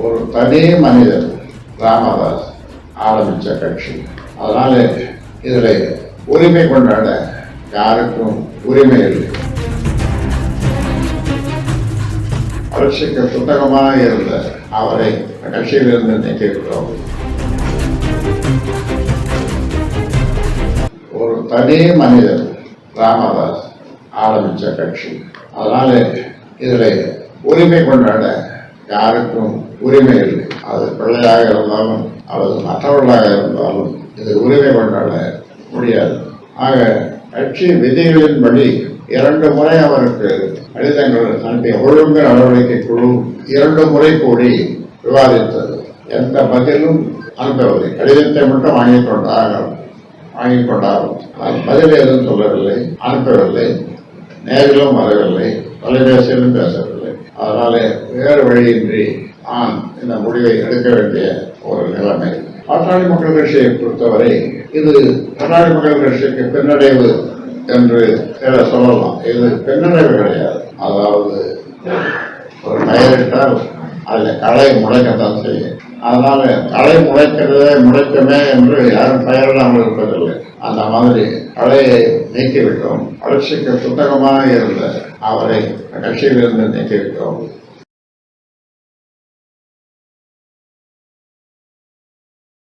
ஒரு தனி மனிதர் ராமதாஸ் ஆரம்பித்த கட்சி. அதனால இதில் உரிமை கொண்டாட யாருக்கும் உரிமை இல்லை. வளர்ச்சிக்கு புத்தகமாக இருந்த அவரை கட்சியிலிருந்து நீக்கிவிட்டோம். ஒரு தனி மனிதர் ராமதாஸ் ஆரம்பித்த கட்சி. அதனால இதில் உரிமை கொண்டாட யாருக்கும் உரிமை இல்லை. அது பிள்ளையாக இருந்தாலும் அல்லது மற்றவர்களாக இருந்தாலும் இது உரிமை கொண்டாட முடியாது. ஆக கட்சி விதிகளின்படி 2 முறை அவருக்கு கடிதங்கள் அனுப்பிய ஒழுங்கு நடவடிக்கை குழு 2 முறை கூடி விவாதித்தது. எந்த பதிலும் அனுப்பவில்லை. கடிதத்தை மட்டும் வாங்கிக் கொண்டார்கள். பதில் எதுவும் சொல்லவில்லை, அனுப்பவில்லை, நேரிலும் வரவில்லை, தொலைபேசியிலும் பேசவில்லை. அதனால வேறு வழியின்றி நான் இந்த முடிவை எடுக்க வேண்டிய ஒரு நிலைமை. பாட்டாளி மக்கள் கட்சியை பொறுத்தவரை இது பாட்டாளி மக்கள் கட்சிக்கு பின்னடைவு என்று சொல்லலாம். இது பின்னடைவு கிடையாது. அதாவது ஒரு பெயரிட்டால் அதில் களை முளைக்கத்தான் செய்யும். அதனால களை முளைக்குமே என்று யாரும் பெயரிடாமல் இருப்பதில்லை. அந்த மாதிரி களையை நீக்கிவிட்டோம். வளர்ச்சிக்கு புத்தகமாக இருந்த அவரை கட்சியிலிருந்து நீக்கிவிட்டோம்.